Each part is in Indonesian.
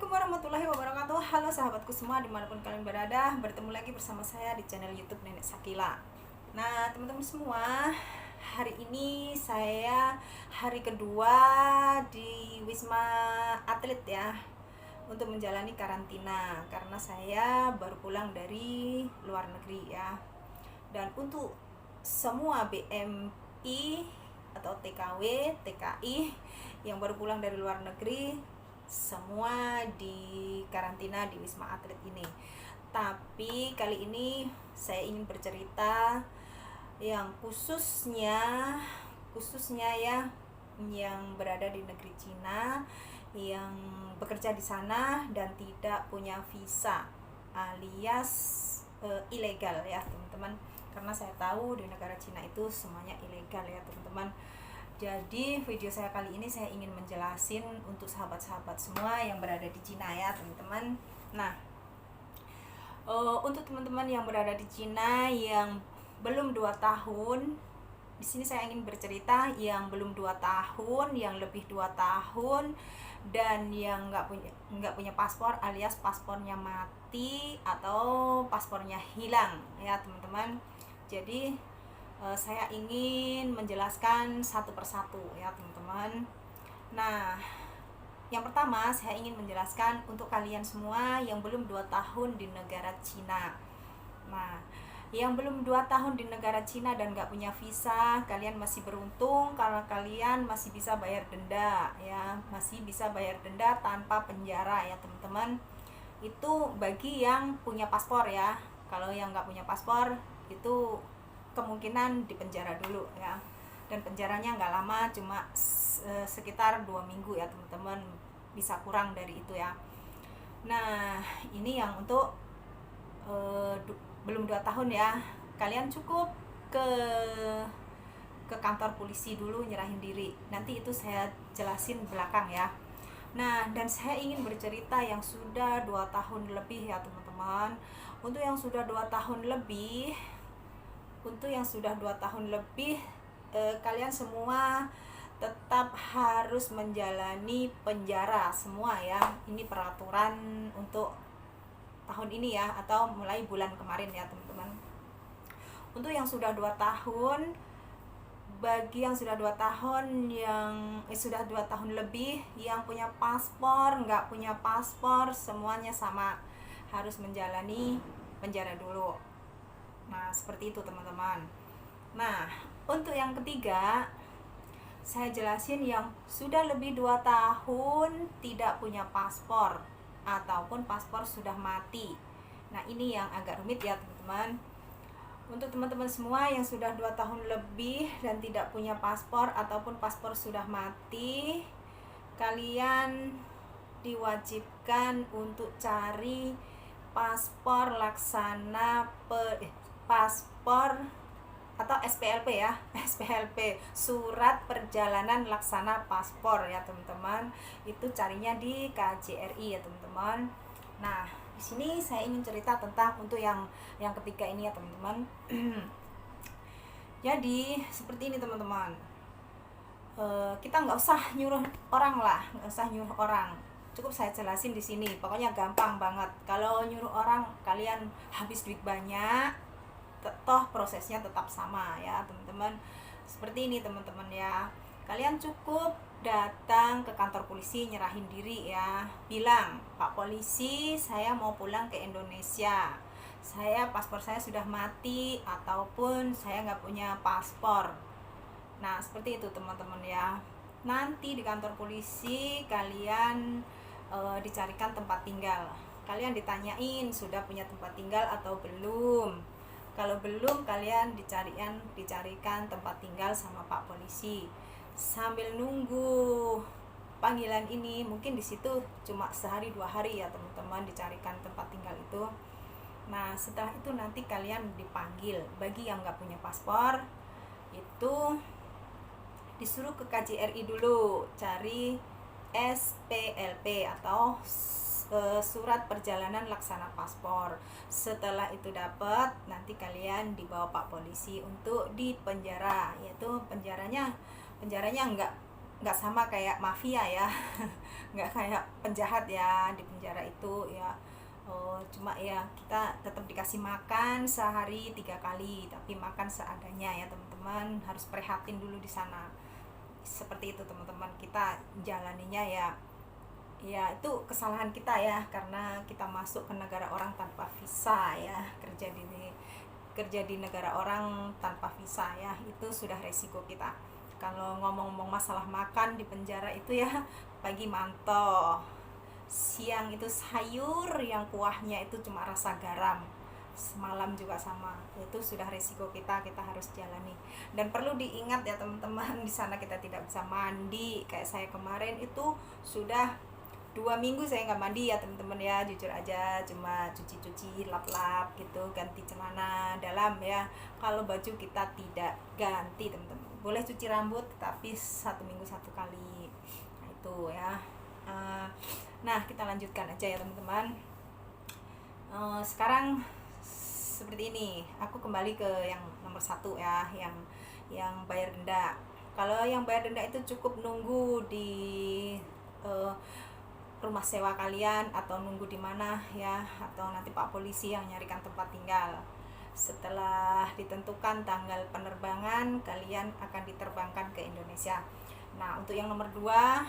Assalamualaikum warahmatullahi wabarakatuh. Halo sahabatku semua dimanapun kalian berada. Bertemu lagi bersama saya di channel YouTube Nenek Sakila. Nah teman-teman semua, hari ini saya hari kedua di Wisma Atlet ya, untuk menjalani karantina karena saya baru pulang dari luar negeri ya. Dan untuk semua BMI atau TKW, TKI yang baru pulang dari luar negeri, semua di karantina di Wisma Atlet ini. Tapi kali ini saya ingin bercerita yang khususnya ya, yang berada di negeri Cina, yang bekerja di sana dan tidak punya visa alias ilegal ya teman-teman. Karena saya tahu di negara Cina itu semuanya ilegal ya teman-teman. Jadi video saya kali ini saya ingin menjelasin untuk sahabat-sahabat semua yang berada di Cina ya teman-teman. Nah, untuk teman-teman yang berada di Cina yang belum 2 tahun, di sini saya ingin bercerita yang belum 2 tahun, yang lebih 2 tahun, dan yang nggak punya paspor alias paspornya mati atau paspornya hilang ya teman-teman. Jadi saya ingin menjelaskan satu persatu ya teman-teman. Nah, yang pertama saya ingin menjelaskan untuk kalian semua yang belum 2 tahun di negara Cina. Nah, yang belum 2 tahun di negara Cina dan gak punya visa, kalian masih beruntung karena kalian masih bisa bayar denda ya, masih bisa bayar denda tanpa penjara ya teman-teman. Itu bagi yang punya paspor ya. Kalau yang gak punya paspor itu kemungkinan di penjara dulu ya, dan penjaranya nggak lama, cuma sekitar 2 minggu ya teman-teman, bisa kurang dari itu ya. Nah ini yang untuk belum 2 tahun ya, kalian cukup ke kantor polisi dulu nyerahin diri, nanti itu saya jelasin belakang ya. Nah, dan saya ingin bercerita yang sudah 2 tahun lebih ya teman-teman. Untuk yang sudah 2 tahun lebih, kalian semua tetap harus menjalani penjara semua ya. Ini peraturan untuk tahun ini ya, atau mulai bulan kemarin ya teman-teman. Untuk yang sudah 2 tahun, bagi yang sudah 2 tahun, sudah 2 tahun lebih, yang punya paspor, nggak punya paspor, semuanya sama, harus menjalani penjara dulu. Nah seperti itu teman-teman. Nah untuk yang ketiga, saya jelasin yang sudah lebih 2 tahun tidak punya paspor ataupun paspor sudah mati. Nah ini yang agak rumit ya teman-teman. Untuk teman-teman semua yang sudah 2 tahun lebih dan tidak punya paspor ataupun paspor sudah mati, kalian diwajibkan untuk cari paspor paspor atau SPLP ya, SPLP, surat perjalanan laksana paspor ya teman-teman. Itu carinya di KJRI ya teman-teman. Nah di sini saya ingin cerita tentang untuk yang ketiga ini ya teman-teman. Jadi seperti ini teman-teman, kita nggak usah nyuruh orang lah, cukup saya jelasin di sini. Pokoknya gampang banget. Kalau nyuruh orang, kalian habis duit banyak, toh prosesnya tetap sama ya teman-teman. Seperti ini teman-teman ya, kalian cukup datang ke kantor polisi, nyerahin diri ya, bilang, Pak Polisi, saya mau pulang ke Indonesia, paspor saya sudah mati ataupun saya nggak punya paspor. Nah seperti itu teman-teman ya. Nanti di kantor polisi kalian dicarikan tempat tinggal. Kalian ditanyain sudah punya tempat tinggal atau belum. Kalau belum, kalian dicarikan tempat tinggal sama Pak Polisi. Sambil nunggu panggilan ini, mungkin di situ cuma sehari 2 hari ya teman-teman, dicarikan tempat tinggal itu. Nah setelah itu nanti kalian dipanggil. Bagi yang nggak punya paspor itu disuruh ke KJRI dulu, cari SPLP atau surat perjalanan laksana paspor. Setelah itu dapat, nanti kalian dibawa Pak Polisi untuk dipenjara, yaitu penjaranya nggak sama kayak mafia ya. Nggak kayak penjahat ya di penjara itu ya. Cuma ya kita tetap dikasih makan sehari 3 kali, tapi makan seadanya ya teman-teman, harus prihatin dulu di sana. Seperti itu teman-teman, kita jalaninya ya. Ya itu kesalahan kita ya, karena kita masuk ke negara orang tanpa visa ya, kerja di negara orang tanpa visa ya, itu sudah resiko kita. Kalau ngomong-ngomong masalah makan di penjara itu ya, pagi manto, siang itu sayur yang kuahnya itu cuma rasa garam, semalam juga sama. Itu sudah resiko kita harus jalani. Dan perlu diingat ya teman-teman, di sana kita tidak bisa mandi. Kayak saya kemarin itu sudah 2 minggu saya nggak mandi ya teman-teman ya, jujur aja, cuma cuci-cuci, lap-lap gitu, ganti celana dalam ya. Kalau baju kita tidak ganti teman-teman, boleh cuci rambut tapi 1 minggu 1 kali. Nah itu ya. Nah kita lanjutkan aja ya teman-teman. Sekarang seperti ini, aku kembali ke yang nomor 1 ya, yang bayar denda. Kalau yang bayar denda itu cukup nunggu di rumah sewa kalian, atau nunggu di mana ya, atau nanti Pak Polisi yang nyarikan tempat tinggal. Setelah ditentukan tanggal penerbangan, kalian akan diterbangkan ke Indonesia. Nah untuk yang nomor 2,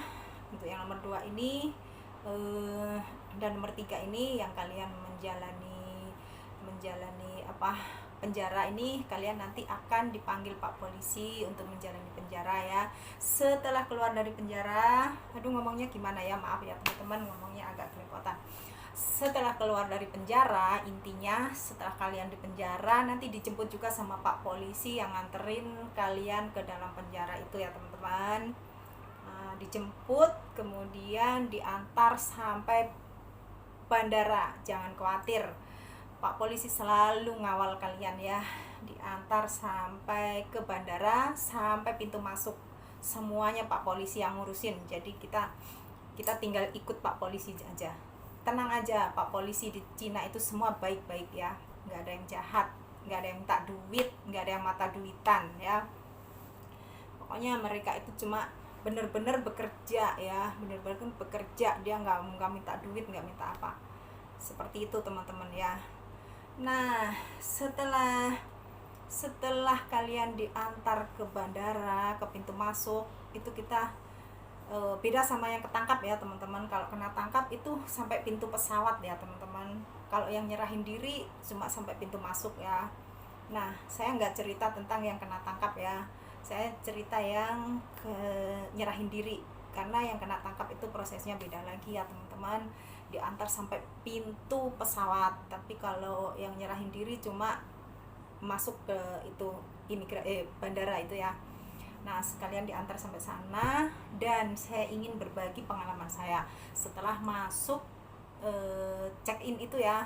ini dan nomor 3 ini yang kalian menjalani penjara ini, kalian nanti akan dipanggil Pak Polisi untuk menjalani penjara ya. Setelah keluar dari penjara, ngomongnya gimana ya, maaf ya teman-teman, ngomongnya agak kerepotan. Setelah keluar dari penjara, intinya setelah kalian di penjara, nanti dijemput juga sama Pak Polisi yang nganterin kalian ke dalam penjara itu ya teman-teman. Dijemput, kemudian diantar sampai bandara. Jangan khawatir, Pak Polisi selalu ngawal kalian ya. Diantar sampai ke bandara, sampai pintu masuk, semuanya Pak Polisi yang ngurusin. Jadi kita tinggal ikut Pak Polisi aja. Tenang aja, Pak Polisi di Cina itu semua baik-baik ya, nggak ada yang jahat, nggak ada yang minta duit, nggak ada yang mata duitan ya. Pokoknya mereka itu cuma bener-bener bekerja ya, dia nggak minta duit, nggak minta apa. Seperti itu teman-teman ya. Nah setelah kalian diantar ke bandara, ke pintu masuk, itu kita beda sama yang ketangkap ya teman-teman. Kalau kena tangkap itu sampai pintu pesawat ya teman-teman. Kalau yang nyerahin diri cuma sampai pintu masuk ya. Nah saya nggak cerita tentang yang kena tangkap ya, saya cerita yang nyerahin diri, karena yang kena tangkap itu prosesnya beda lagi ya teman-teman, diantar sampai pintu pesawat. Tapi kalau yang nyerahin diri cuma masuk ke itu bandara itu ya. Nah sekalian diantar sampai sana, dan saya ingin berbagi pengalaman saya setelah masuk check in itu ya.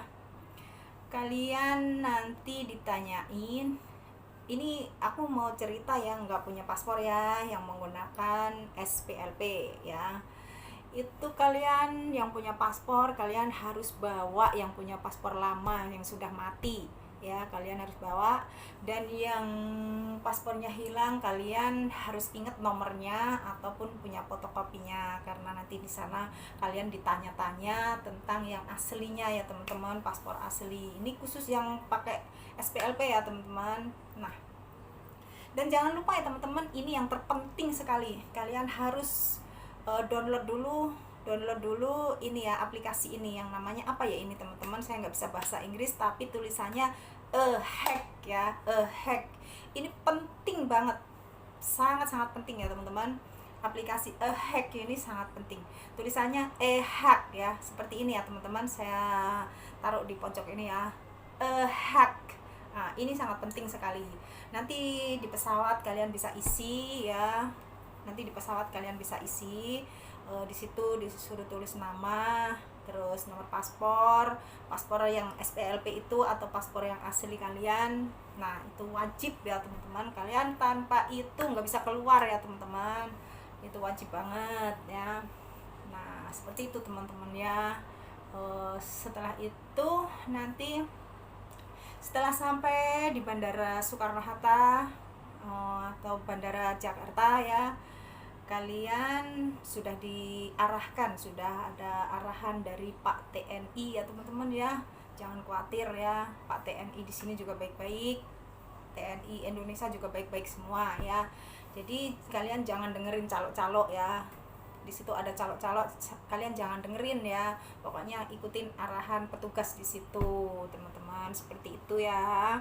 Kalian nanti ditanyain, ini aku mau cerita yang nggak punya paspor ya, yang menggunakan SPLP ya. Itu kalian yang punya paspor, kalian harus bawa yang punya paspor lama yang sudah mati ya, kalian harus bawa. Dan yang paspornya hilang, kalian harus ingat nomornya ataupun punya fotokopinya, karena nanti di sana kalian ditanya-tanya tentang yang aslinya ya teman-teman, paspor asli. Ini khusus yang pakai SPLP ya teman-teman. Nah dan jangan lupa ya teman-teman, ini yang terpenting sekali, kalian harus download dulu ini ya, aplikasi ini yang namanya apa ya ini teman-teman, saya nggak bisa bahasa Inggris tapi tulisannya hack ya, hack. Ini penting banget, sangat-sangat penting ya teman-teman. Aplikasi hack ini sangat penting, tulisannya hack ya, seperti ini ya teman-teman, saya taruh di pojok ini ya, hack. Nah ini sangat penting sekali. Nanti di pesawat kalian bisa isi ya, di situ disuruh tulis nama, terus nomor paspor yang SPLP itu atau paspor yang asli kalian. Nah itu wajib ya teman-teman, kalian tanpa itu nggak bisa keluar ya teman-teman, itu wajib banget ya. Nah seperti itu teman-teman ya. Setelah itu nanti setelah sampai di Bandara Soekarno-Hatta atau Bandara Jakarta ya, kalian sudah diarahkan, sudah ada arahan dari Pak TNI ya teman-teman ya. Jangan khawatir ya, Pak TNI di sini juga baik-baik, TNI Indonesia juga baik-baik semua ya. Jadi kalian jangan dengerin calo-calo ya, di situ ada calo-calo, kalian jangan dengerin ya. Pokoknya ikutin arahan petugas di situ teman-teman, seperti itu ya.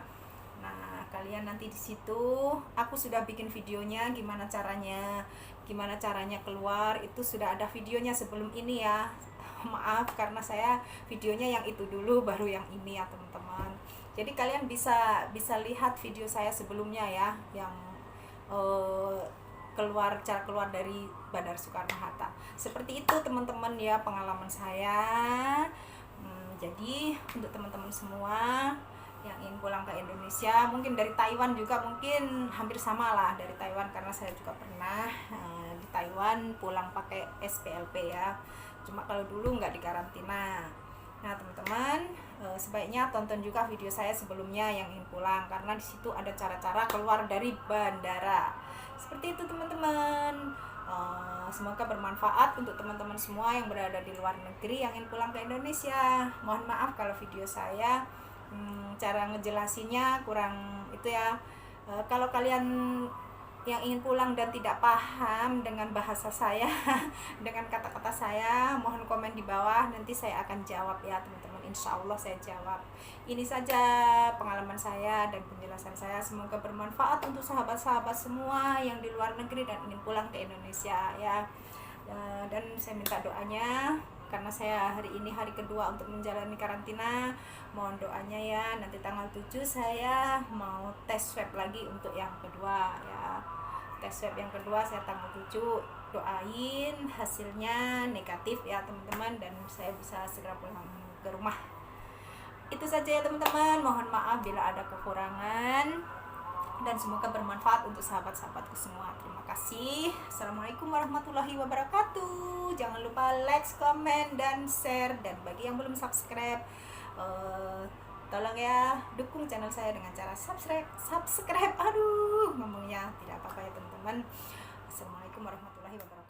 Nah, kalian nanti di situ aku sudah bikin videonya gimana caranya keluar, itu sudah ada videonya sebelum ini ya. Maaf karena saya videonya yang itu dulu baru yang ini ya teman-teman. Jadi kalian bisa lihat video saya sebelumnya ya, yang cara keluar dari Bandara Soekarno-Hatta. Seperti itu teman-teman ya pengalaman saya. Jadi untuk teman-teman semua yang ingin pulang ke Indonesia, mungkin dari Taiwan juga mungkin hampir sama lah dari Taiwan, karena saya juga pernah di Taiwan pulang pakai SPLP ya, cuma kalau dulu nggak dikarantina. Nah teman-teman, sebaiknya tonton juga video saya sebelumnya yang ingin pulang, karena di situ ada cara-cara keluar dari bandara. Seperti itu teman-teman. Semoga bermanfaat untuk teman-teman semua yang berada di luar negeri yang ingin pulang ke Indonesia. Mohon maaf kalau video saya cara ngejelasinnya kurang itu ya. Kalau kalian yang ingin pulang dan tidak paham dengan bahasa saya dengan kata-kata saya, mohon komen di bawah, nanti saya akan jawab ya teman-teman. Insya Allah saya jawab. Ini saja pengalaman saya dan penjelasan saya, semoga bermanfaat untuk sahabat-sahabat semua yang di luar negeri dan ingin pulang ke Indonesia ya. Dan saya minta doanya, karena saya hari ini hari kedua untuk menjalani karantina. Mohon doanya ya, nanti tanggal 7 saya mau tes swab lagi untuk yang kedua ya. Tes swab yang kedua saya tanggal 7. Doain hasilnya negatif ya teman-teman, dan saya bisa segera pulang ke rumah. Itu saja ya teman-teman, mohon maaf bila ada kekurangan, dan semoga bermanfaat untuk sahabat-sahabatku semua. Terima kasih. Assalamualaikum warahmatullahi wabarakatuh. Jangan lupa like, comment, dan share. Dan bagi yang belum subscribe, tolong ya dukung channel saya dengan cara subscribe. Aduh, ngomongnya tidak apa-apa ya teman-teman. Assalamualaikum warahmatullahi wabarakatuh.